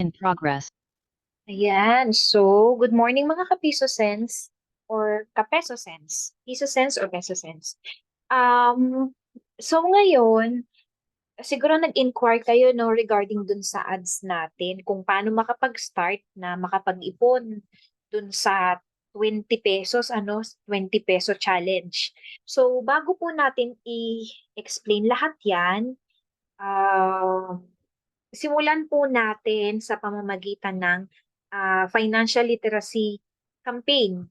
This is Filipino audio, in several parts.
In progress. Ayan. So, good morning mga kapiso sense or kapeso sense. Piso sense or peso sense. Um, so ngayon, siguro nag-inquire kayo no regarding dun sa ads natin kung paano makapag-start na makapag-ipon dun sa 20 pesos, 20 peso challenge. So, bago po natin i-explain lahat yan, ah simulan po natin sa pamamagitan ng financial literacy campaign.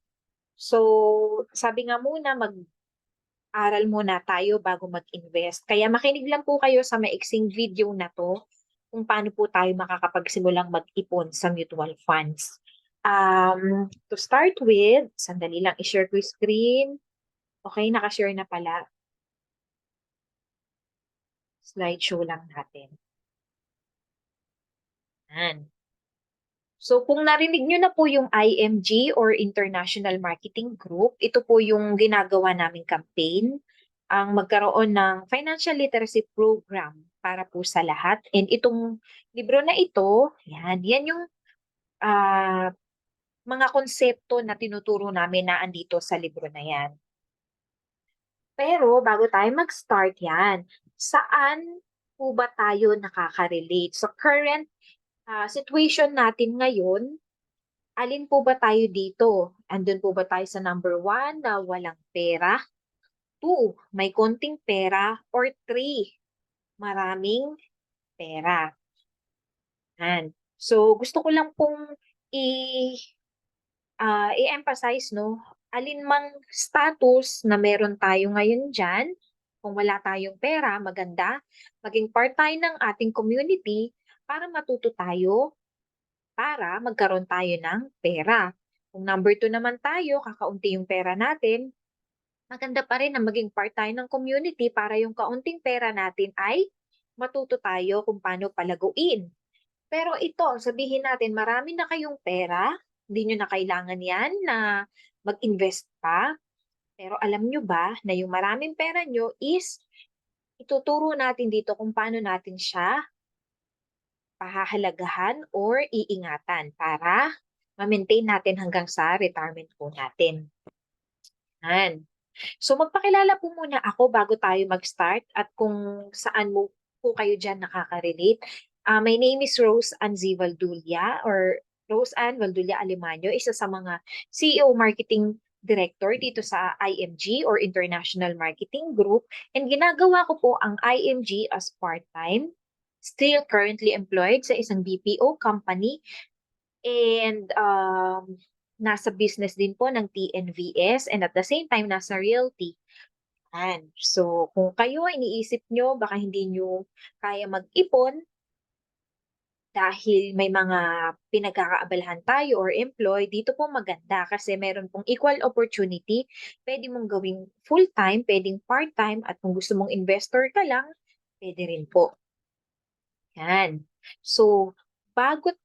So, sabi nga muna, mag-aral muna tayo bago mag-invest. Kaya makinig lang po kayo sa maiksing video na to kung paano po tayo makakapagsimulang mag-ipon sa mutual funds. To start with, sandali lang i-share ko yung screen. Okay, nakashare na pala. Slideshow lang natin. Yan. So kung narinig nyo na po yung IMG or International Marketing Group, ito po yung ginagawa naming campaign, ang magkaroon ng financial literacy program para po sa lahat. And itong libro na ito, yan yung ah, mga konsepto na tinuturo namin na andito sa libro na yan. Pero bago tayo mag-start yan, saan po ba tayo nakaka-relate? So current situation natin ngayon, alin po ba tayo dito? Andun po ba tayo sa number 1 na walang pera? 2, may konting pera? Or 3, maraming pera? Yan. So, gusto ko lang pong i- i-emphasize, no? Alin mang status na meron tayo ngayon dyan, kung wala tayong pera, maganda, maging part tayo ng ating community para matuto tayo para magkaroon tayo ng pera. Kung number 2 naman tayo, kakaunti yung pera natin, maganda pa rin na maging part tayo ng community para yung kaunting pera natin ay matuto tayo kung paano palaguin. Pero ito, sabihin natin, marami na kayong pera, hindi nyo na kailangan yan na mag-invest pa. Pero alam nyo ba na yung maraming pera nyo is ituturo natin dito kung paano natin siya pahahalagahan or iingatan para ma-maintain natin hanggang sa retirement po natin. Yan. So magpakilala po muna ako bago tayo mag-start at kung saan mo po kayo dyan nakaka-relate. My name is Rose Anzi Valdulia or Rose Ann Valdulia Alimanyo, isa sa mga CEO Marketing Director dito sa IMG or International Marketing Group. And ginagawa ko po ang IMG as part-time, still currently employed sa isang BPO company and nasa business din po ng TNVS and at the same time nasa realty. Yan. So kung kayo iniisip nyo baka hindi nyo kaya mag-ipon dahil may mga pinagkakaabalahan tayo or employ, dito po maganda kasi meron pong equal opportunity. Pwede mong gawing full-time, pwedeng part-time at kung gusto mong investor ka lang, pwede rin po. Yan. So, bago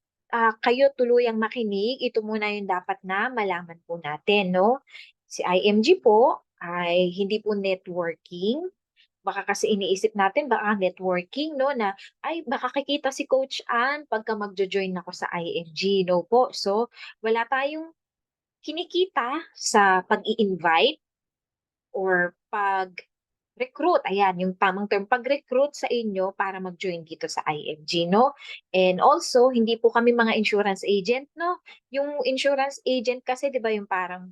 kayo tuluyang makinig, ito muna yung dapat na malaman po natin, no? Si IMG po ay hindi po networking. Baka kasi iniisip natin, baka networking, no? Na, ay, baka kikita si Coach Ann pagka magjo-join ako sa IMG. No po. So, wala tayong kinikita sa pag-i-invite or pag-recruit. Ayan, yung tamang term, pag-recruit sa inyo para mag-join dito sa IMG, no? And also, hindi po kami mga insurance agent, no? Yung insurance agent kasi, di ba, yung parang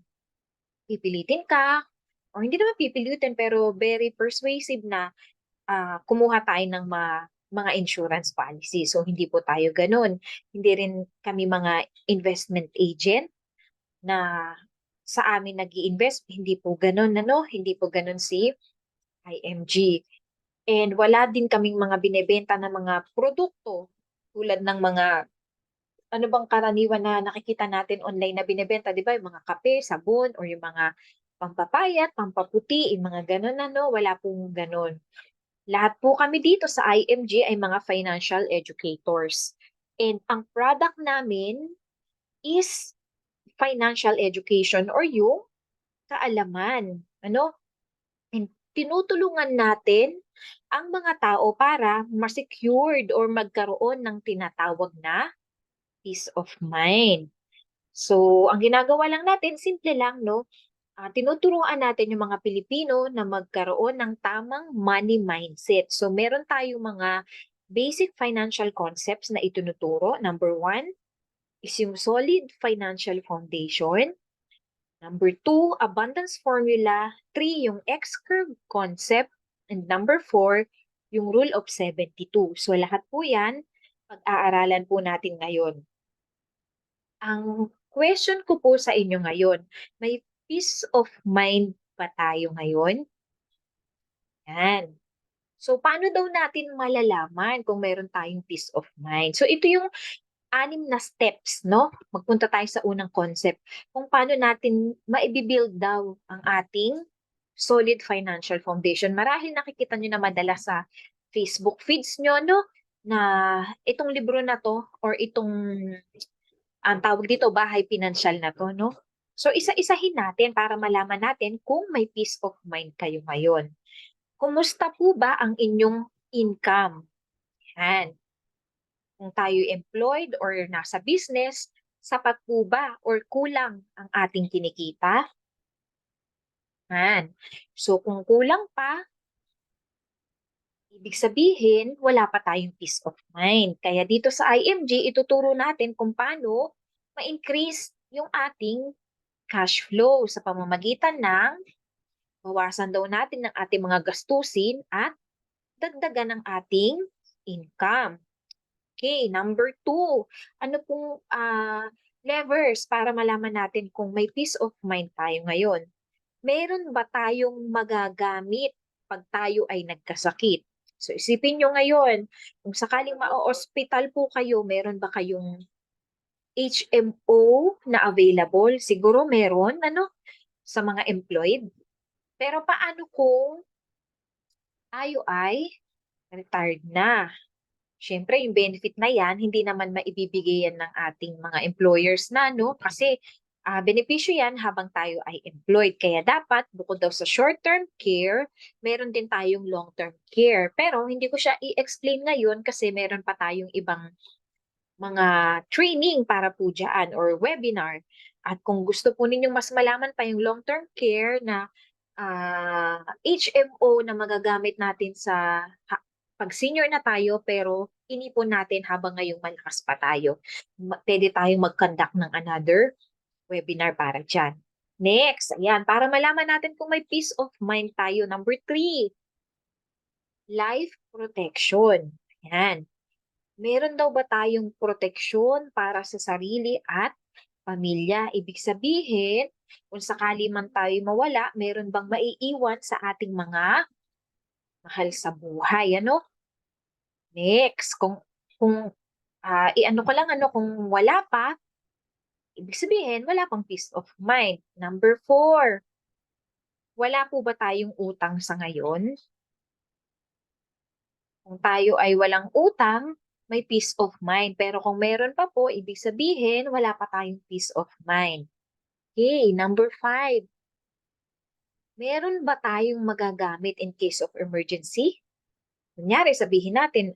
pipilitin ka, o hindi naman pipilitin, pero very persuasive na kumuha tayo ng mga insurance policy. So, hindi po tayo ganun. Hindi rin kami mga investment agent na sa amin nag invest hindi po ganun, ano? Hindi po ganun si IMG. And wala din kaming mga binebenta na mga produkto tulad ng mga ano bang karaniwan na nakikita natin online na binebenta, di ba? Yung mga kape, sabon, or yung mga pampapayat, pampaputi, yung mga ganun ano, wala pong ganun. Lahat po kami dito sa IMG ay mga financial educators. And ang product namin is financial education or yung kaalaman. Ano? And tinutulungan natin ang mga tao para ma-secured or magkaroon ng tinatawag na peace of mind. So, ang ginagawa lang natin, simple lang, no? Tinuturuan natin yung mga Pilipino na magkaroon ng tamang money mindset. So, meron tayong mga basic financial concepts na itinuturo. Number one is yung solid financial foundation. Number two, abundance formula. Three, yung X-curve concept. And number four, yung rule of 72. So, lahat po yan, pag-aaralan po natin ngayon. Ang question ko po sa inyo ngayon, may peace of mind ba tayo ngayon? Yan. So, paano daw natin malalaman kung meron tayong peace of mind? So, ito yung 6 na steps, no? Magpunta tayo sa unang concept. Kung paano natin maibibuild daw ang ating solid financial foundation. Marahil nakikita nyo na madalas sa Facebook feeds nyo, no? Na itong libro na to or itong ang tawag dito, bahay pinansyal na to, no? So, isa-isahin natin para malaman natin kung may peace of mind kayo ngayon. Kumusta po ba ang inyong income? Yan. Kung tayo employed or nasa business, sapat po ba or kulang ang ating kinikita? Yan. So, kung kulang pa, ibig sabihin, wala pa tayong peace of mind. Kaya dito sa IMG, ituturo natin kung paano ma-increase yung ating cash flow sa pamamagitan ng bawasan daw natin ng ating mga gastusin at dagdagan ng ating income. Okay, number two, ano pong levers para malaman natin kung may peace of mind tayo ngayon? Meron ba tayong magagamit pag tayo ay nagkasakit? So isipin nyo ngayon, kung sakaling ma-hospital po kayo, meron ba kayong HMO na available? Siguro meron, ano, sa mga employed. Pero paano kung tayo ay retired na? Siyempre, yung benefit na yan, hindi naman maibibigay yan ng ating mga employers na, no? Kasi benepisyo yan habang tayo ay employed. Kaya dapat, bukod daw sa short-term care, meron din tayong long-term care. Pero hindi ko siya i-explain ngayon kasi meron pa tayong ibang mga training para po dyan or webinar. At kung gusto po ninyong mas malaman pa yung long-term care na HMO na magagamit natin sa pag senior na tayo pero inipon natin habang ngayong malakas pa tayo. Pwede tayong mag-conduct ng another webinar para dyan. Next, ayan, para malaman natin kung may peace of mind tayo. Number three, life protection. Ayan. Meron daw ba tayong proteksyon para sa sarili at pamilya? Ibig sabihin, kung sakali man tayo mawala, meron bang maiiwan sa ating mga mahal sa buhay, ano? Next, kung i-ano ko lang, ano, kung wala pa, ibig sabihin, wala pang peace of mind. Number four, wala po ba tayong utang sa ngayon? Kung tayo ay walang utang, may peace of mind. Pero kung meron pa po, ibig sabihin, wala pa tayong peace of mind. Okay, number five. Meron ba tayong magagamit in case of emergency? Kunyari, sabihin natin,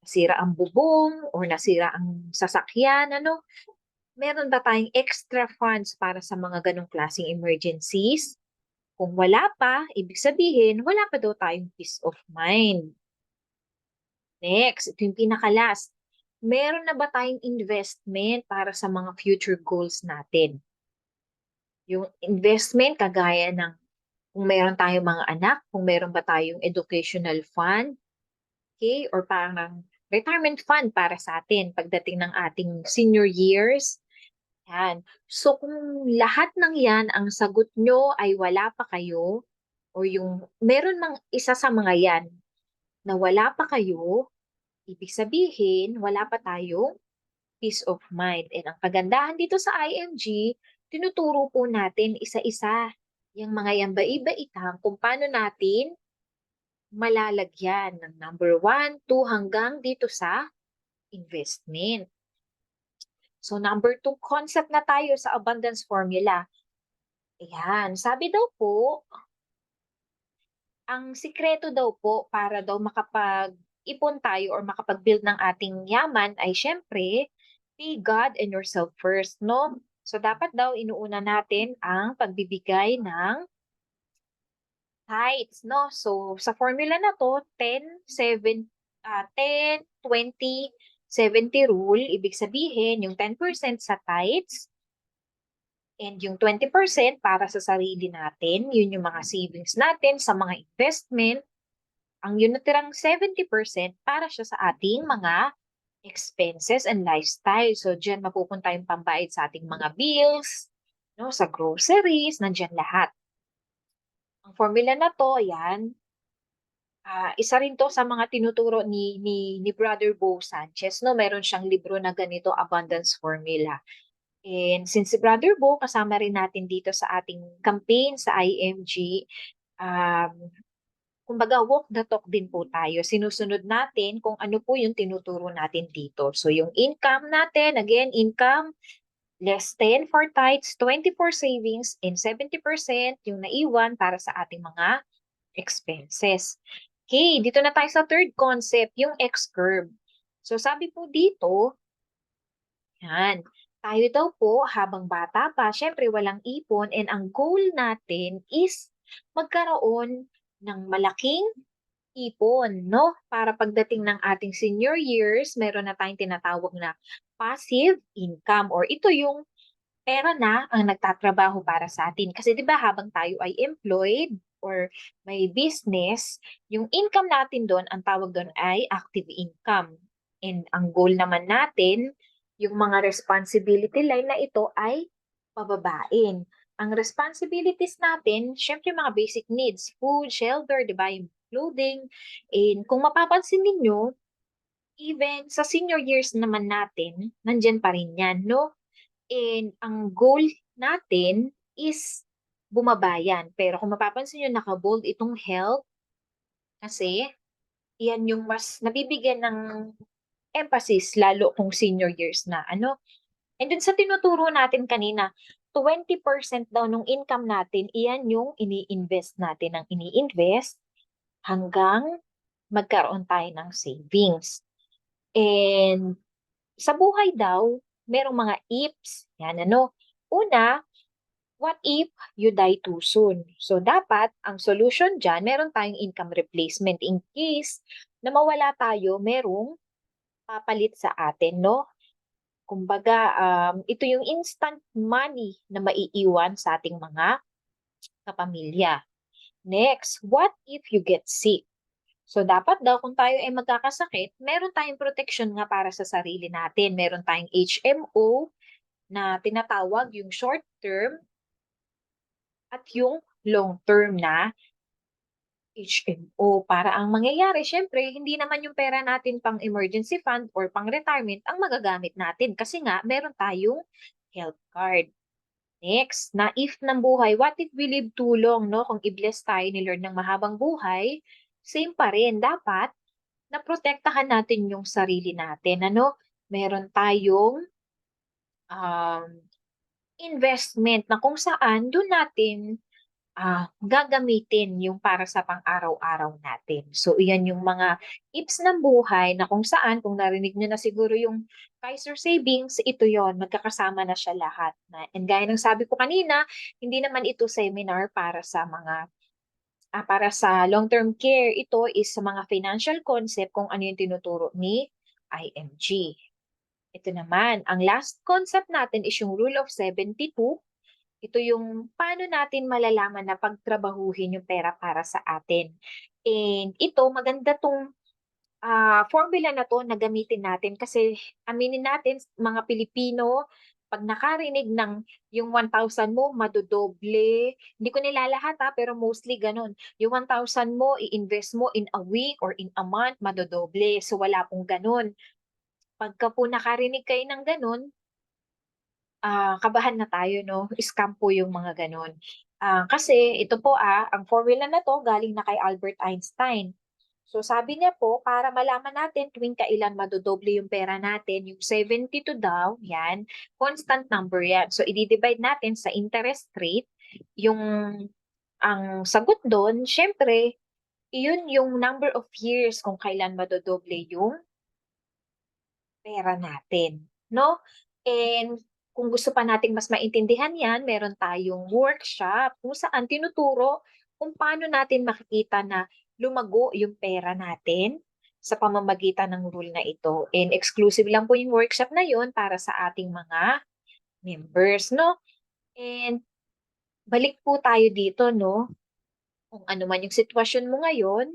nasira ang bubong or nasira ang sasakyan, ano? Meron ba tayong extra funds para sa mga ganong klaseng emergencies? Kung wala pa, ibig sabihin, wala pa daw tayong peace of mind. Next, ito yung pinaka-last. Meron na ba tayong investment para sa mga future goals natin? Yung investment, kagaya ng kung meron tayong mga anak, kung meron ba tayong educational fund, okay, or parang retirement fund para sa atin pagdating ng ating senior years. Yan. So kung lahat ng yan, ang sagot nyo ay wala pa kayo, o yung meron mang isa sa mga yan na wala pa kayo, ibig sabihin, wala pa tayong peace of mind. And ang kagandahan dito sa IMG, tinuturo po natin isa-isa yung mga yan iba-ibaitan kung paano natin malalagyan ng number 1, 2 hanggang dito sa investment. So number 2 concept na tayo sa abundance formula. Ayan, sabi daw po, ang sikreto daw po para daw makapag-ipon tayo or makapag-build ng ating yaman ay syempre, Be God and yourself first, no? So, dapat daw inuuna natin ang pagbibigay ng heights, no? So, sa formula na 'to, 10, 20, 70 rule. Ibig sabihin, yung 10% sa tithes and yung 20% para sa sarili natin, yun yung mga savings natin sa mga investment. Ang yun natirang 70% para siya sa ating mga expenses and lifestyle. So, diyan mapupunta yung pambayad sa ating mga bills, no, sa groceries, nandiyan lahat. Ang formula na 'to, yan, isa rin 'to sa mga tinuturo ni Brother Bo Sanchez, 'no, meron siyang libro na ganito, Abundance Formula. And since si Brother Bo kasama rin natin dito sa ating campaign sa IMG, um, kumbaga walk the talk din po tayo. Sinusunod natin kung ano po yung tinuturo natin dito. So yung income natin, again, income, less 10 for tithes, 20 for savings, and 70% yung naiwan para sa ating mga expenses. Okay, dito na tayo sa third concept, yung X-curve. So sabi po dito, yan, tayo daw po habang bata pa, syempre walang ipon and ang goal natin is magkaroon ng malaking ipon, no? Para pagdating ng ating senior years, meron na tayong tinatawag na passive income or ito yung pera na ang nagtatrabaho para sa atin. Kasi 'di ba habang tayo ay employed or may business, yung income natin doon, ang tawag doon ay active income. And ang goal naman natin, yung mga responsibility line na ito ay pababain. Ang responsibilities natin, syempre mga basic needs, food, shelter, 'di ba, yung clothing. And kung mapapansin ninyo, even sa senior years naman natin, nandiyan pa rin 'yan, no? And ang goal natin is bumaba yan. Pero kung mapapansin niyo naka-bold itong health kasi yan yung mas nabibigyan ng emphasis lalo kung senior years na ano. And then sa tinuturo natin kanina, 20% daw nung income natin, iyan yung ini-invest natin ng ini-invest hanggang magkaroon tayo ng savings. And sa buhay daw, merong mga ifs. Yan ano. Una, what if you die too soon? So, dapat, ang solution dyan, meron tayong income replacement in case na mawala tayo, merong papalit sa atin, no? Kumbaga, ito yung instant money na maiiwan sa ating mga kapamilya. Next, what if you get sick? So, dapat daw kung tayo ay magkakasakit, meron tayong protection nga para sa sarili natin. Meron tayong HMO na tinatawag yung short term at yung long term na HMO. Para ang mangyayari, syempre, hindi naman yung pera natin pang emergency fund or pang retirement ang magagamit natin kasi nga meron tayong health card. Next, na if ng buhay, what if we live too long, no? Kung i-bless tayo ni Lord ng mahabang buhay, same pa rin. Dapat, naprotektahan natin yung sarili natin. Ano? Meron tayong um, investment na kung saan doon natin gagamitin yung para sa pang-araw-araw natin. So, iyan yung mga tips ng buhay na kung saan, kung narinig nyo na siguro yung Kaiser Savings, ito yon magkakasama na siya lahat. And gaya ng sabi ko kanina, hindi naman ito seminar para sa long-term care. Ito is sa mga financial concept kung ano yung tinuturo ni IMG. Ito naman, ang last concept natin is yung Rule of 72. Ito yung paano natin malalaman na pagtrabahuhin yung pera para sa atin. And ito, maganda tong formula na to na gamitin natin kasi aminin natin, mga Pilipino, pag nakarinig ng yung 1,000 mo, madodoble. Hindi ko nilalahat pero mostly ganun. Yung 1,000 mo, i-invest mo in a week or in a month, madodoble. So wala pong ganun. Pagka po nakarinig kayo ng ganun, kabahan na tayo 'no, scam po yung mga gano'n. Kasi ito po, ang formula na 'to galing na kay Albert Einstein. So sabi niya po para malaman natin tuwing kailan madodoble yung pera natin, yung 72 daw, 'yan, constant number 'yan. So idi-divide natin sa interest rate, yung ang sagot do'n siyempre iyon yung number of years kung kailan madodoble yung pera natin. no? And kung gusto pa nating mas maintindihan yan, meron tayong workshop kung saan tinuturo kung paano natin makikita na lumago yung pera natin sa pamamagitan ng rule na ito. And exclusive lang po yung workshop na yun para sa ating mga members, no? And balik po tayo dito, no? Kung ano man yung sitwasyon mo ngayon,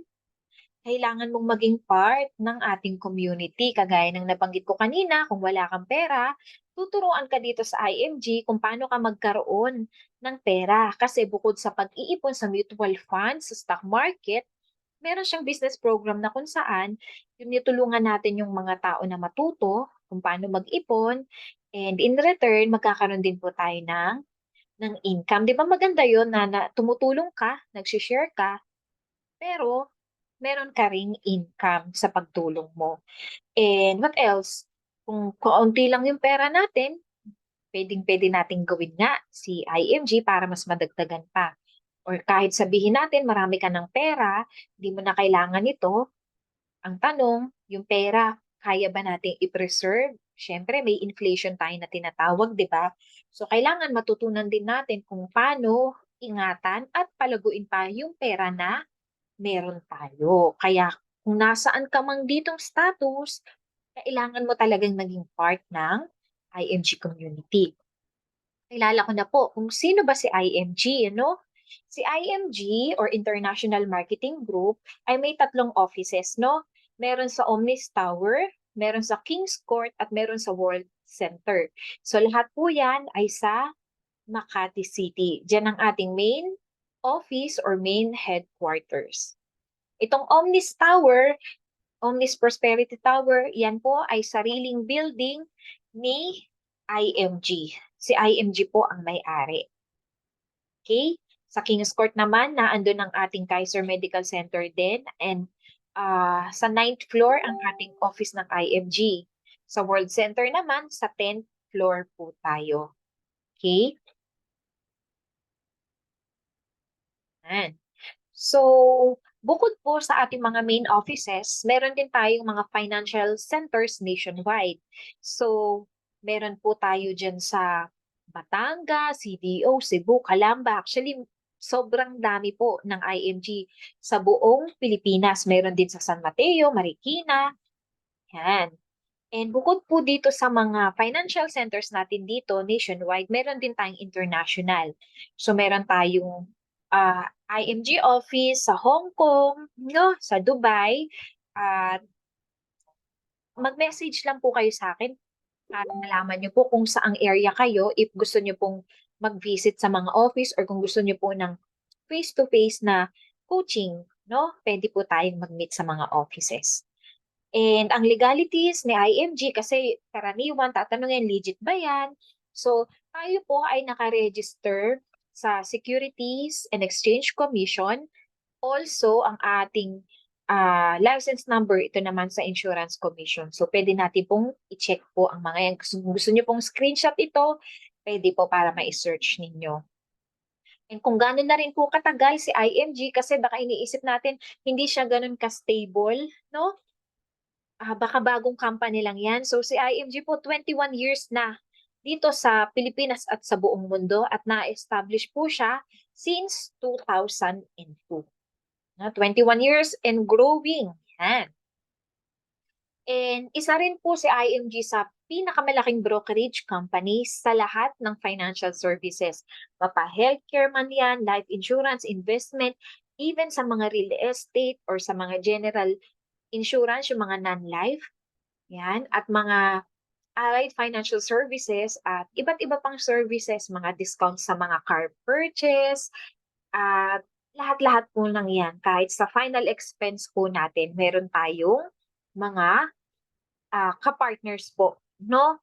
kailangan mong maging part ng ating community. Kagaya ng nabanggit ko kanina, kung wala kang pera, tuturuan ka dito sa IMG kung paano ka magkaroon ng pera. Kasi bukod sa pag-iipon sa mutual funds, sa stock market, meron siyang business program na kung saan yung nitulungan natin yung mga tao na matuto kung paano mag-ipon, and in return, magkakaroon din po tayo ng income. Di ba maganda yun na tumutulong ka, nag-share ka, pero meron ka ring income sa pagtulong mo. And what else? Kung kaunti lang yung pera natin, pwedeng-pwede nating gawin nga si IMG para mas madagdagan pa. Or kahit sabihin natin marami ka ng pera, hindi mo na kailangan ito. Ang tanong, yung pera, kaya ba nating i-preserve? Siyempre, may inflation tayo na tinatawag, di ba? So, kailangan matutunan din natin kung paano ingatan at palaguin pa yung pera na meron tayo. Kaya kung nasaan ka mang ditong status, kailangan mo talagang naging part ng IMG community. Kilala ko na po kung sino ba si IMG, ano? Si IMG or International Marketing Group ay may tatlong offices, no? Meron sa Omnis Tower, meron sa Kings Court, at meron sa World Center. So lahat po yan ay sa Makati City. Diyan ang ating main office or main headquarters. Itong Omnis Tower, Omnis Prosperity Tower, yan po ay sariling building ni IMG. Si IMG po ang may-ari. Okay? Sa King's Court naman, naandun ang ating Kaiser Medical Center din. And sa 9th floor, ang ating office ng IMG. Sa World Center naman, sa 10th floor po tayo. Okay? Yan. So, bukod po sa ating mga main offices, meron din tayong mga financial centers nationwide. So, meron po tayo dyan sa Batangas, CDO, Cebu, Calamba. Actually, sobrang dami po ng IMG sa buong Pilipinas. Meron din sa San Mateo, Marikina. Yan. And bukod po dito sa mga financial centers natin dito nationwide, meron din tayong international. So meron tayong IMG office sa Hong Kong, no, sa Dubai. At mag-message lang po kayo sa akin para malaman niyo po kung saang area kayo, if gusto niyo pong mag-visit sa mga office or kung gusto niyo po ng face-to-face na coaching, no? Pwede po tayong mag-meet sa mga offices. And ang legalities ni IMG, kasi karaniwan tatanungin, legit ba yan? So, tayo po ay nakaregister sa Securities and Exchange Commission. Also, ang ating license number, ito naman sa Insurance Commission. So, pwede natin pong i-check po ang mga yan. Gusto nyo pong screenshot ito, pwede po para ma-search ninyo. And kung gano'n na rin po katagal si IMG, kasi baka iniisip natin, hindi siya ganun ka-stable, no? Baka bagong company lang yan. So si IMG po 21 years na dito sa Pilipinas at sa buong mundo, at na-establish po siya since 2002. 21 years and growing. Yan. And isa rin po si IMG sa pinakamalaking brokerage company sa lahat ng financial services. Mapa-healthcare man yan, life insurance, investment, even sa mga real estate or sa mga general insurance, yung mga non-life, yan, at mga allied financial services at iba't iba pang services, mga discounts sa mga car purchase, at lahat-lahat po ng yan. Kahit sa final expense po natin, meron tayong mga ka-partners po, no?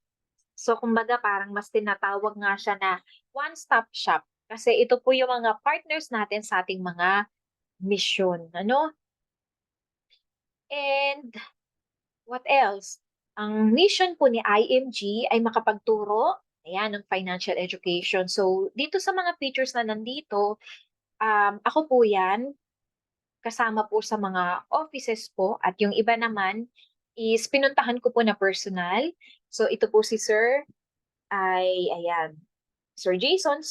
So, kumbaga parang mas tinatawag nga siya na one-stop shop. Kasi ito po yung mga partners natin sa ating mga mission, ano? And what else? Ang mission po ni IMG ay makapagturo, ayan, ng financial education. So, dito sa mga features na nandito, ako po yan, kasama po sa mga offices po, at yung iba naman, is pinuntahan ko po na personal. So ito po si Sir ay ayan, Sir Jason,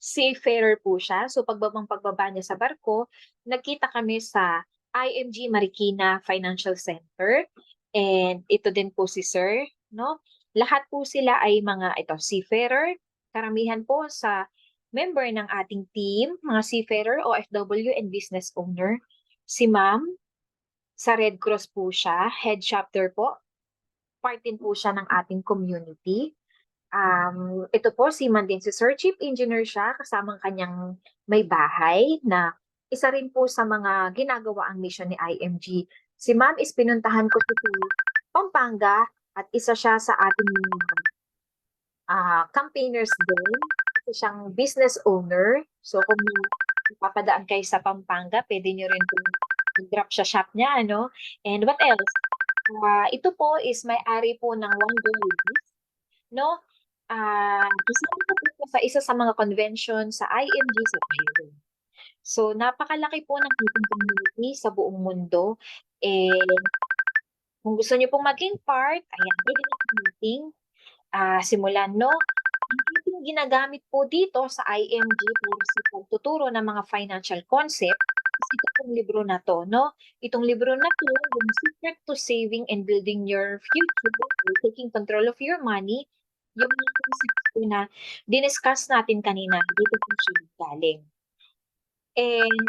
seafarer po siya. So pagbaba niya sa barko, nagkita kami sa IMG Marikina Financial Center. And ito din po si Sir, no? Lahat po sila ay mga seafarer. Karamihan po sa member ng ating team, mga seafarer, OFW, and business owner. Si Ma'am, sa Red Cross po siya, head chapter po. Part din po siya ng ating community. Ito po, seaman din si Sir, Chief Engineer siya, kasamang kanyang may bahay na isa rin po sa mga ginagawa ang mission ni IMG. Si Ma'am is pinuntahan ko sa Pampanga at isa siya sa ating campaigners din. Isa siyang business owner. So kung papadaan kayo sa Pampanga, pwede nyo rin po mag-drop sa shop niya, ano? And what else? Ito po is may-ari po ng One Goal, no? Kasama ko po sa isa sa mga convention sa IMG sa Cairo. So, napakalaki po ng ating community sa buong mundo. And kung gusto niyo pong maging part, ayan, pwede na po nating simulan, no? Ang ating ginagamit po dito sa IMG para sa pagtuturo ng mga financial concept is ito pong libro na to, no? Itong libro na to, yung Secret to Saving and Building Your Future, or Taking Control of Your Money, yung mga concepts po na diniscuss natin kanina, dito po siya galing. And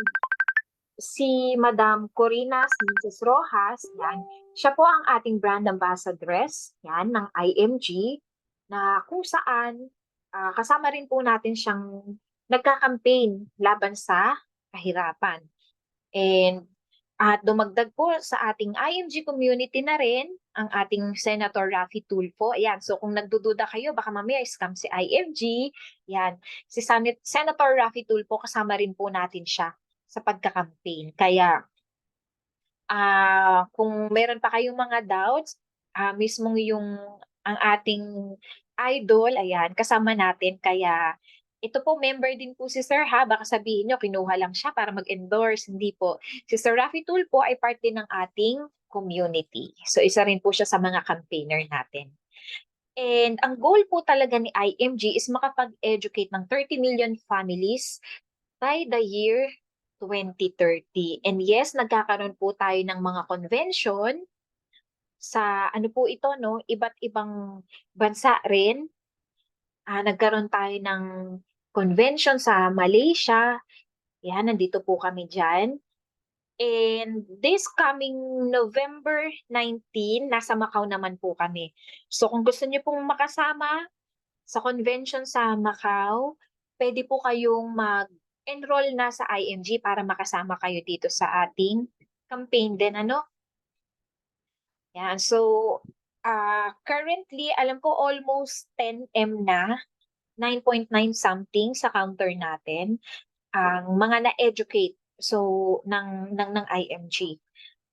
si Madam Corina Sanchez Rojas, yan, siya po ang ating brand ambassadress, yan, ng IMG, na kung saan kasama rin po natin siyang nagka-campaign laban sa kahirapan. And at dumagdag po sa ating IMG community na rin ang ating Senator Raffy Tulfo. Ayan, so kung nagdududa kayo, baka mamaya scam si IMG. Yan, si Senator Raffy Tulfo, kasama rin po natin siya sa pagka-campaign. Kaya kung meron pa kayong mga doubts, mismong yung ang ating idol, ayan, kasama natin. Kaya ito po, member din po si Sir ha. Baka sabihin nyo, kinuha lang siya para mag-endorse. Hindi po. Si Sir Raffy Tulfo ay part din ng ating community. So isa rin po siya sa mga campaigner natin. And ang goal po talaga ni IMG is makapag-educate ng 30 million families by the year 2030. And yes, nagkakaroon po tayo ng mga convention sa ano po ito, no? Iba't ibang bansa rin. Nagkaroon tayo ng convention sa Malaysia. Yan, nandito po kami dyan. And this coming November 19, nasa Macau naman po kami. So kung gusto niyo pong makasama sa convention sa Macau, pwede po kayong mag-enroll na sa IMG para makasama kayo dito sa ating campaign din, ano? Yan, so currently, alam ko almost 10M na, 9.9 something sa counter natin, ang mga na-educate ng IMG.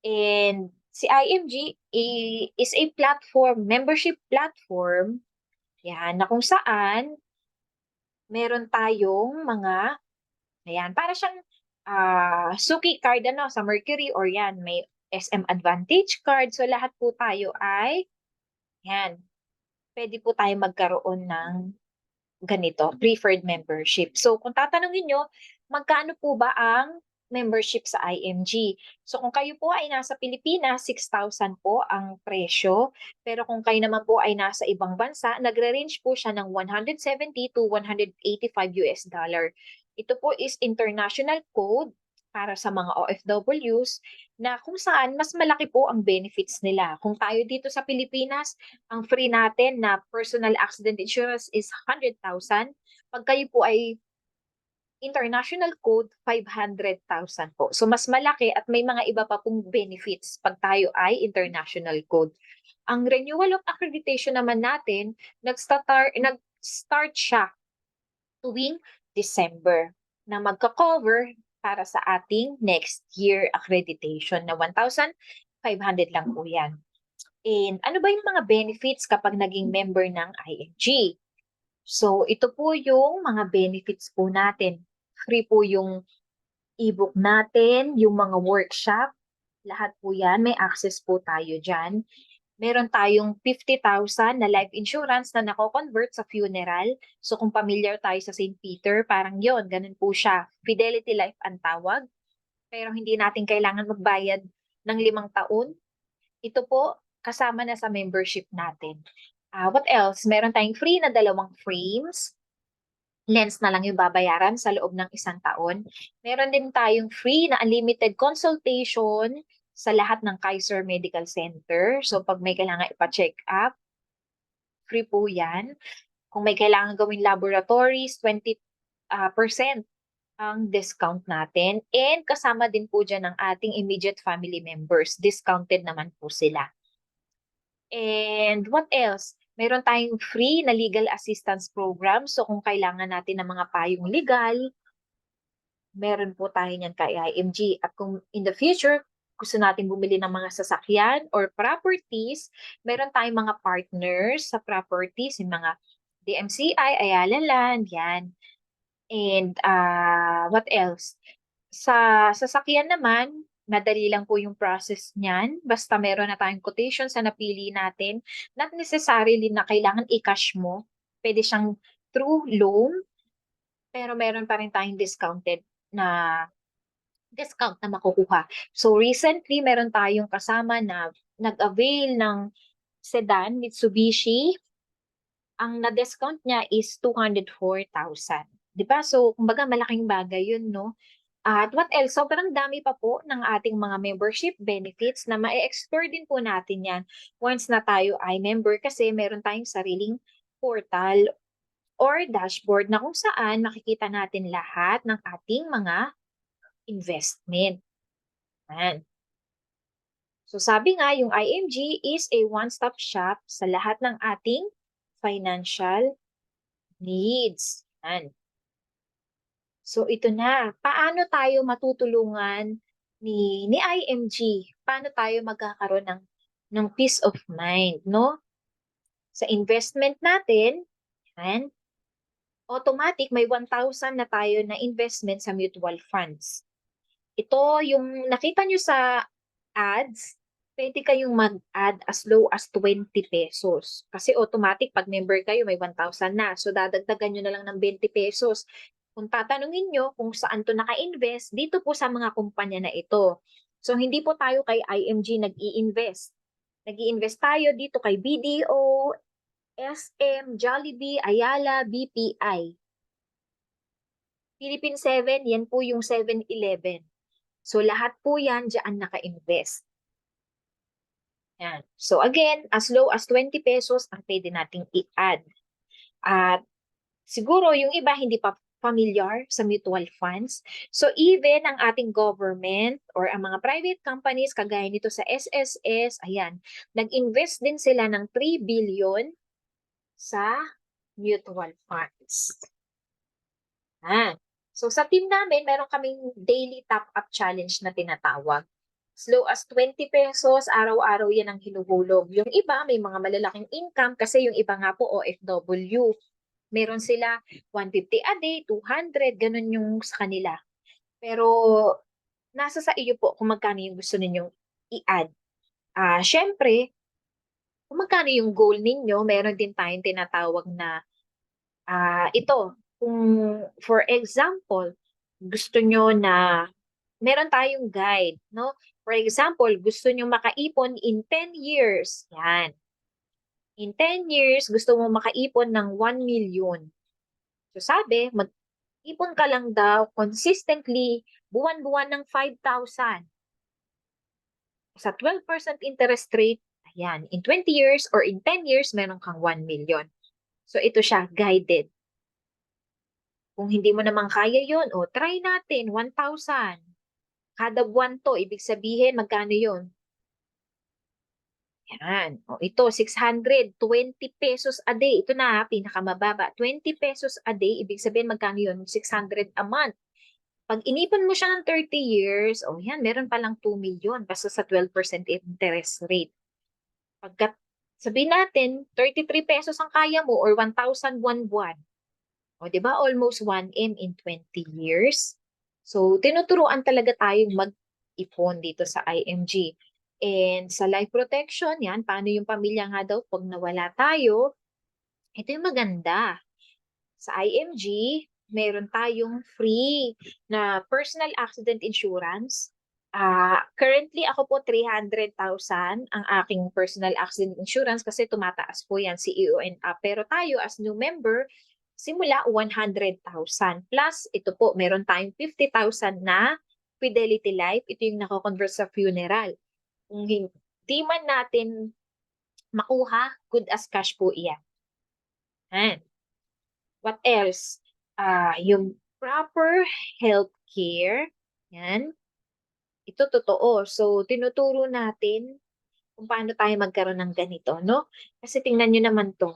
And si IMG is a platform, membership platform, yan, na kung saan meron tayong mga, ayan, para siyang Suki card ano, sa Mercury, or yan, may SM Advantage card. So lahat po tayo ay, yan, pwede po tayo magkaroon ng ganito, preferred membership. So kung tatanungin nyo, magkano po ba ang membership sa IMG? So kung kayo po ay nasa Pilipinas, 6,000 po ang presyo. Pero kung kayo naman po ay nasa ibang bansa, nagre-range po siya ng 170 to 185 US dollar. Ito po is international code para sa mga OFWs na kung saan mas malaki po ang benefits nila. Kung tayo dito sa Pilipinas, ang free natin na personal accident insurance is 100,000. Pag kayo po ay international code, 500,000 po. So mas malaki at may mga iba pa pong benefits pag tayo ay international code. Ang renewal of accreditation naman natin, nag-start siya tuwing December na magka-cover para sa ating next year accreditation na 1,500 lang po yan. And ano ba yung mga benefits kapag naging member ng IMG? So ito po yung mga benefits po natin. Free po yung ebook natin, yung mga workshop, Lahat po yan, may access po tayo dyan. Meron tayong 50,000 na life insurance na nako-convert sa funeral. So kung familiar tayo sa St. Peter, parang yon, ganun po siya. Fidelity Life ang tawag. Pero hindi natin kailangan magbayad ng 5 taon. Ito po, kasama na sa membership natin. What else? Meron tayong free na 2 frames. Lens na lang yung babayaran sa loob ng 1 taon. Meron din tayong free na unlimited consultation sa lahat ng Kaiser Medical Center. So pag may kailangan ipa-check up, free po yan. Kung may kailangan gawing laboratories, 20% ang discount natin. And kasama din po dyan ang ating immediate family members. Discounted naman po sila. And what else? Meron tayong free na legal assistance program. So kung kailangan natin ng mga payong legal, meron po tayo niyan kay IMG. At kung in the future, gusto natin bumili ng mga sasakyan or properties, meron tayong mga partners sa properties, yung mga DMCI, Ayala Land, yan. And what else? Sa sasakyan naman, madali lang po yung process niyan. Basta meron na tayong quotation sa napili natin. Not necessarily na kailangan i-cash mo. Pwede siyang through loan, pero meron pa rin tayong na discount na makukuha. So recently, meron tayong kasama na nag-avail ng sedan Mitsubishi. Ang na-discount niya is 204,000. 'Di ba? So, kumbaga malaking bagay 'yun, no? At what else? Sobrang dami pa po ng ating mga membership benefits na ma-explore din po natin 'yan once na tayo ay member kasi meron tayong sariling portal or dashboard na kung saan makikita natin lahat ng ating mga investment. Yan. So sabi nga, yung IMG is a one-stop shop sa lahat ng ating financial needs. Yan. So ito na, paano tayo matutulungan ni IMG? Paano tayo magkakaroon ng peace of mind, no? Sa investment natin, yan, automatic may 1,000 na tayo na investment sa mutual funds. Ito yung nakita nyo sa ads, pwede kayong mag-add as low as 20 pesos. Kasi automatic, pag member kayo, may 1,000 na. So, dadagdagan nyo na lang ng 20 pesos. Kung tatanungin nyo kung saan to naka-invest, dito po sa mga kumpanya na ito. So, hindi po tayo kay IMG nag-i-invest. Nag-i-invest tayo dito kay BDO, SM, Jollibee, Ayala, BPI. Philippine 7, yan po yung 7-Eleven. So, lahat po yan dyan naka-invest. Yan. So, again, as low as 20 pesos ang pwede nating i-add. At siguro yung iba hindi pa familiar sa mutual funds. So, even ang ating government or ang mga private companies, kagaya nito sa SSS, ayan, nag-invest din sila ng 3 billion sa mutual funds. So sa team namin, meron kaming daily top-up challenge na tinatawag. As low as 20 pesos, araw-araw yan ang hinuhulog. Yung iba, may mga malalaking income kasi yung iba nga po OFW. Meron sila 150 a day, 200, ganun yung sa kanila. Pero nasa sa iyo po kung magkano yung gusto ninyong i-add. Syempre, kung magkano yung goal ninyo, meron din tayong tinatawag na ito. Kung for example, gusto nyo na meron tayong guide, no? For example, gusto nyo makaipon in 10 years. Yan. In 10 years, gusto mo makaipon ng 1 million. So sabi, mag-ipon ka lang daw consistently, buwan-buwan ng 5,000. Sa 12% interest rate, ayan, in 20 years or in 10 years, meron kang 1 million. So ito siya, guided. Kung hindi mo naman kaya yun, try natin, 1,000. Kada buwan to, ibig sabihin, magkano yun? Yan. Ito, 620 pesos a day. Ito na, pinakamababa. 20 pesos a day, ibig sabihin, magkano yun? 600 a month. Pag inipon mo siya ng 30 years, yan, meron palang 2 million basta sa 12% interest rate. Pagkat, sabihin natin, 33 pesos ang kaya mo or 1,000 buwan-buwan. Di ba? Almost 1M in 20 years. So, tinuturuan talaga tayong ipon dito sa IMG. And sa life protection, yan, paano yung pamilya nga daw pag nawala tayo, ito yung maganda. Sa IMG, meron tayong free na personal accident insurance. Currently, ako po 300,000 ang aking personal accident insurance kasi tumataas po yan si EON up. Pero tayo as new member, simula 100,000. Plus, ito po, meron tayong 50,000 na Fidelity Life. Ito yung nako-convert sa funeral. Kung hindi man natin makuha, good as cash po iyan. Yan. What else? Yung proper healthcare. Yan. Ito totoo. So, tinuturo natin kung paano tayo magkaroon ng ganito, no? Kasi tingnan nyo naman to.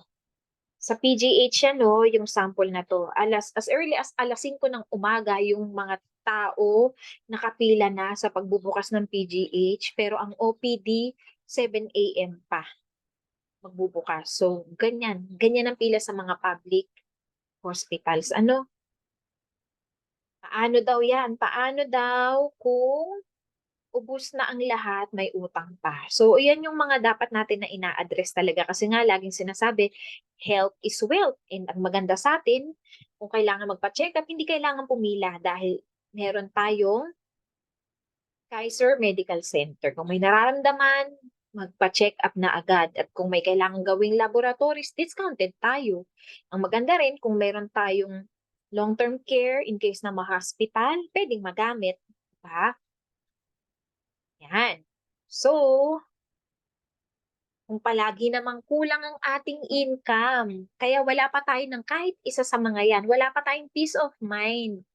Sa PGH yan, no, yung sample na to. As early as alas 5 ng umaga, yung mga tao nakapila na sa pagbubukas ng PGH. Pero ang OPD, 7 a.m. pa magbubukas. So, ganyan. Ganyan ang pila sa mga public hospitals. Ano? Paano daw yan? Paano daw kung ubus na ang lahat, may utang pa? So, yan yung mga dapat natin na ina-address talaga. Kasi nga, laging sinasabi, health is wealth. And ang maganda sa atin, kung kailangan magpa-check up, hindi kailangan pumila dahil meron tayong Kaiser Medical Center. Kung may nararamdaman, magpa-check up na agad. At kung may kailangan gawing laboratories, discounted tayo. Ang maganda rin, kung meron tayong long-term care in case na ma-hospital, pwedeng magamit. Diba? Yan. So, kung palagi namang kulang ang ating income, kaya wala pa tayo ng kahit isa sa mga yan, wala pa tayong peace of mind.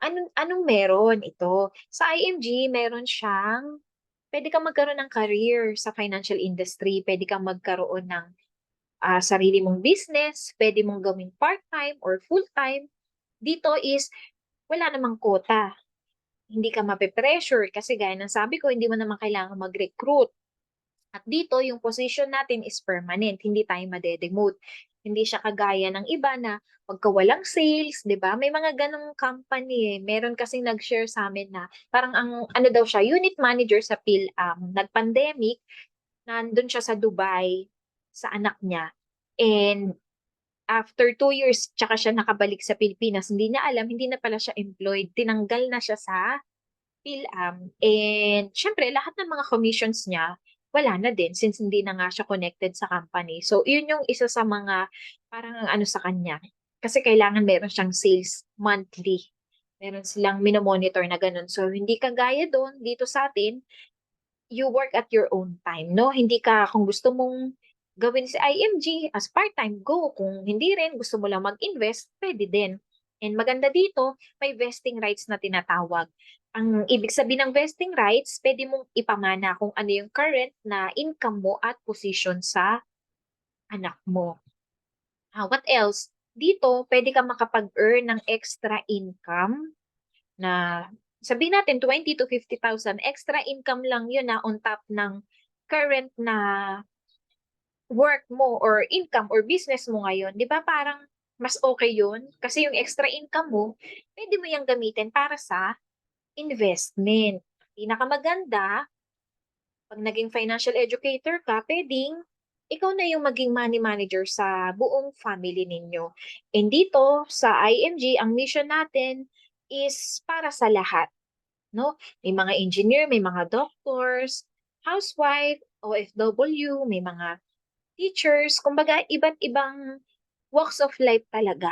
Anong meron ito? Sa IMG, meron siyang pwede kang magkaroon ng career sa financial industry, pwede kang magkaroon ng sarili mong business, pwede mong gawing part-time or full-time. Dito is wala namang quota. Hindi ka mape-pressure kasi gaya ng sabi ko, hindi mo naman kailangan mag-recruit. At dito, yung position natin is permanent, hindi tayo madedemote. Hindi siya kagaya ng iba na pagka walang sales, di ba? May mga ganong company eh. Meron kasing nag-share sa amin na parang ang ano daw siya, unit manager sa PhilAm, nag-pandemic, nandun siya sa Dubai, sa anak niya. And after 2 years, tsaka siya nakabalik sa Pilipinas, hindi niya alam, hindi na pala siya employed. Tinanggal na siya sa PhilAm. And syempre, lahat ng mga commissions niya, wala na din since hindi na nga siya connected sa company. So, yun yung isa sa mga parang ano sa kanya. Kasi kailangan meron siyang sales monthly. Meron silang minomonitor na ganun. So, hindi kagaya doon, dito sa atin, you work at your own time, no? Hindi ka, kung gusto mong gawin si IMG as part-time, go. Kung hindi rin, gusto mo lang mag-invest, pwede din. And maganda dito, may vesting rights na tinatawag. Ang ibig sabihin ng vesting rights, pwede mong ipamana kung ano yung current na income mo at position sa anak mo. What else? Dito, pwede ka makapag-earn ng extra income na sabihin natin 20 to 50,000 extra income lang yun na on top ng current na work mo or income or business mo ngayon. Di ba parang mas okay yun? Kasi yung extra income mo, pwede mo yung gamitin para sa investment. Pinakamaganda, pag naging financial educator ka, pwedeng ikaw na yung maging money manager sa buong family ninyo. And dito, sa IMG, ang mission natin is para sa lahat. No? May mga engineer, may mga doctors, housewife, OFW, may mga teachers, kumbaga iba't ibang walks of life talaga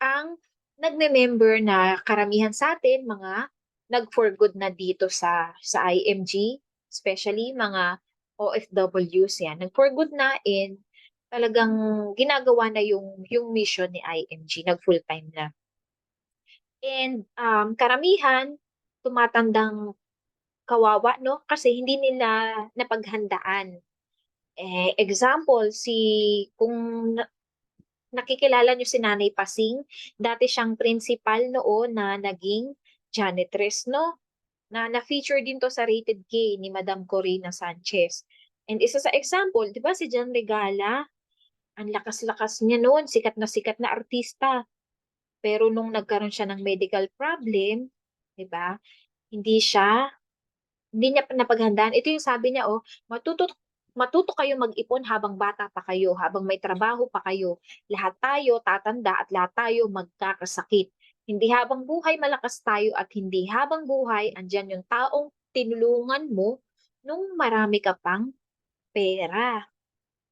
ang nagme-member na karamihan sa atin mga nag-for-good na dito sa IMG, especially mga OFWs yan. Nag-for-good na and talagang ginagawa na yung mission ni IMG, nag-full-time na. And karamihan, tumatandang kawawa, no? Kasi hindi nila napaghandaan. Example, kung nakikilala nyo si Nanay Pasing, dati siyang principal noon na naging janitress, no? Na-feature din to sa Rated K ni Madam Corina Sanchez. And isa sa example, di ba si John Regala, ang lakas-lakas niya noon, sikat na artista. Pero nung nagkaroon siya ng medical problem, di ba, hindi siya Hindi niya pa napaghandaan. Ito yung sabi niya, oh, matuto kayo mag-ipon habang bata pa kayo, habang may trabaho pa kayo. Lahat tayo tatanda at lahat tayo magkakasakit. Hindi habang buhay malakas tayo at hindi habang buhay andyan yung taong tinulungan mo nung marami ka pang pera.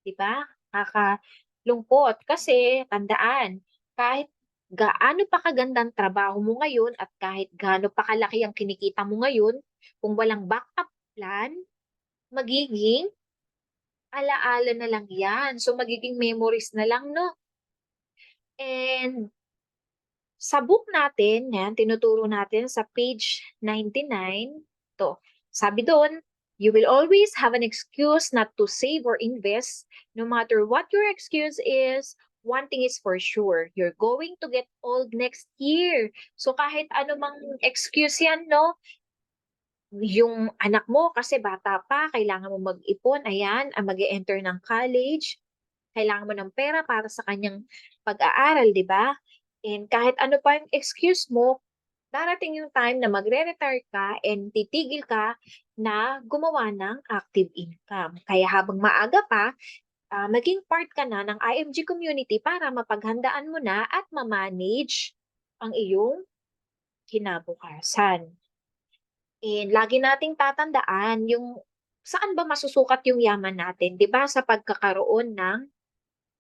'Di ba? Nakakalungkot kasi tandaan, kahit gaano pa kagandang trabaho mo ngayon at kahit gaano pa kalaki ang kinikita mo ngayon, kung walang backup plan, magiging ala-ala na lang 'yan. So magiging memories na lang 'no. And sa book natin, 'yan tinuturo natin sa page 99, 'to. Sabi do'n, "You will always have an excuse not to save or invest. No matter what your excuse is, one thing is for sure, you're going to get old next year." So kahit ano mang excuse 'yan 'no, yung anak mo kasi bata pa, kailangan mo mag-ipon, ayan, mag-e-enter ng college, kailangan mo ng pera para sa kanyang pag-aaral, 'di ba? And kahit ano pa yung excuse mo, darating yung time na magre-retire ka and titigil ka na gumawa ng active income. Kaya habang maaga pa, maging part ka na ng IMG community para mapaghandaan mo na at ma-manage ang iyong kinabukasan. And lagi nating tatandaan yung saan ba masusukat yung yaman natin, 'di ba? Sa pagkakaroon ng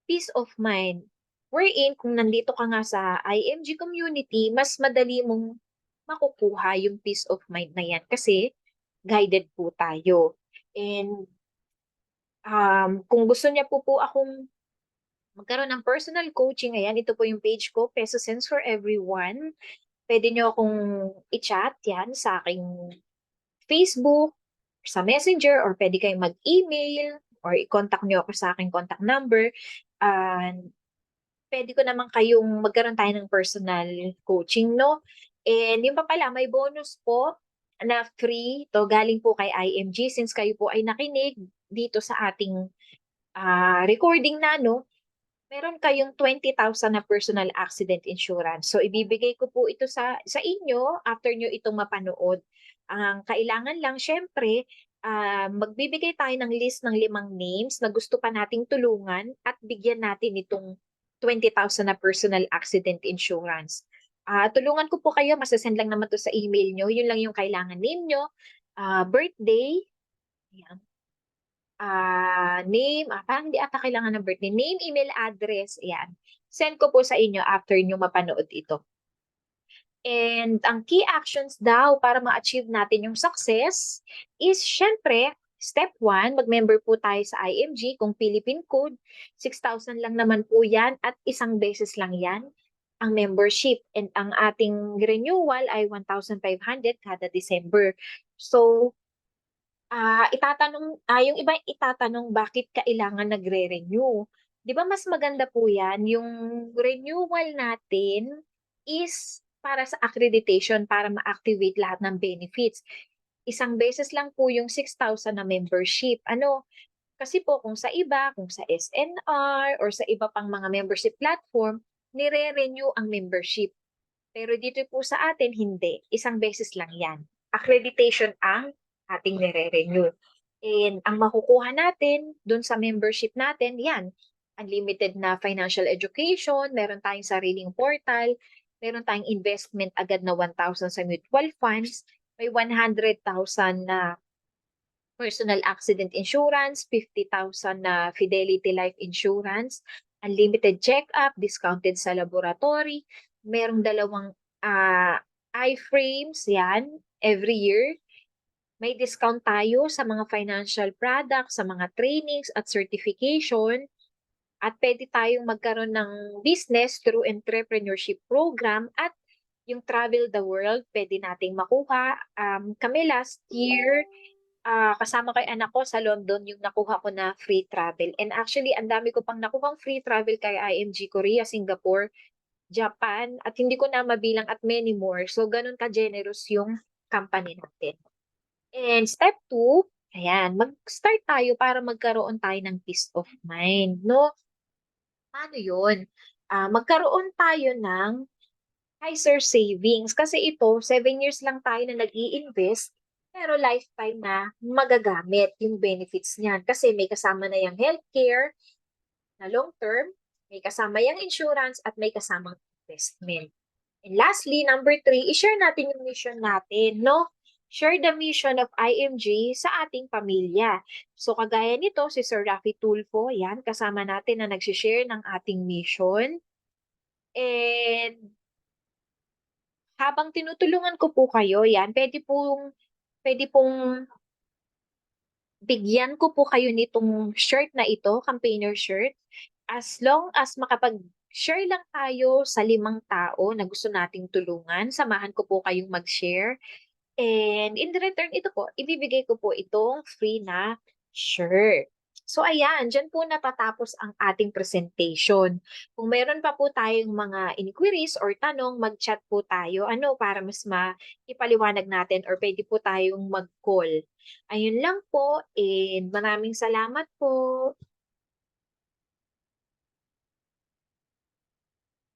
peace of mind. Wherein kung nandito ka nga sa IMG community, mas madali mong makukuha yung peace of mind na yan kasi guided po tayo. And kung gusto niya po akong magkaroon ng personal coaching, ayan, ito po yung page ko, Peso Sense for Everyone. Pwede niyo akong i-chat yan sa aking Facebook, sa Messenger, or pwede kayong mag-email, or i-contact niyo ako sa aking contact number. And puwede ko naman kayong magkaroon tayo ng personal coaching 'no. And yun pa pala, may bonus po na free 'to galing po kay IMG since kayo po ay nakinig dito sa ating, recording na 'no, meron kayong 20,000 na personal accident insurance. So ibibigay ko po ito sa inyo after nyo itong mapanood. Ang kailangan lang siyempre, magbibigay tayo ng list ng 5 names na gusto pa nating tulungan at bigyan natin itong 20,000 na personal accident insurance. Tulungan ko po kayo, mase-send lang naman 'to sa email niyo, yun lang yung kailangan ninyo, birthday, ayan, name, parang hindi ata kailangan ng birthday. Name, email address, ayan. Send ko po sa inyo after nyo mapanood ito. And ang key actions daw para ma-achieve natin yung success is syempre, step 1, mag-member po tayo sa IMG kung Philippine Code. 6,000 lang naman po yan at isang beses lang yan ang membership. And ang ating renewal ay 1,500 kada December. So, yung iba itatanong bakit kailangan nagre-renew. 'Di ba mas maganda po 'yan, yung renewal natin is para sa accreditation, para ma-activate lahat ng benefits. Isang beses lang po yung 6,000 na membership. Ano, kasi po kung sa iba, kung sa SNR or sa iba pang mga membership platform, nire-renew ang membership. Pero dito po sa atin hindi, isang beses lang 'yan. Accreditation ang ating nire-renew. And ang makukuha natin dun sa membership natin, 'yan, unlimited na financial education, meron tayong sariling portal, meron tayong investment agad na 1,000 sa mutual funds, may 100,000 na personal accident insurance, 50,000 na Fidelity Life Insurance, unlimited check-up, discounted sa laboratory, merong dalawang iframes, yan, every year. May discount tayo sa mga financial products, sa mga trainings at certification. At pwede tayong magkaroon ng business through entrepreneurship program at yung travel the world, pwede nating makuha. Kami last year, kasama ko yung anak ko sa London yung nakuha ko na free travel. And actually, ang dami ko pang nakuhang free travel kay IMG Korea, Singapore, Japan, at hindi ko na mabilang at many more. So, ganun ka-generous yung company natin. And step 2, ayan, mag-start tayo para magkaroon tayo ng peace of mind, no? Paano yun? Magkaroon tayo ng ISER savings. Kasi ito, 7 years lang tayo na nag-i-invest. pero lifetime na magagamit yung benefits niyan kasi may kasama na yung healthcare na long term, may kasama yung insurance at may kasamang investment. And lastly, number three, i-share natin yung mission natin, no? Share the mission of IMG sa ating pamilya. So, kagaya nito, si Sir Rafi Tulfo, yan, kasama natin na nagsishare ng ating mission. And habang tinutulungan ko po kayo, yan, pwede pong bigyan ko po kayo nitong shirt na ito, campaigner shirt, as long as makapag-share lang tayo sa 5 tao na gusto nating tulungan, samahan ko po kayong mag-share. And in return, ito po, ibibigay ko po itong free na shirt. So ayan, dyan po natatapos ang ating presentation. Kung meron pa po tayong mga inquiries or tanong, mag-chat po tayo para mas ipaliwanag natin or pwede po tayong mag-call. Ayun lang po and maraming salamat po.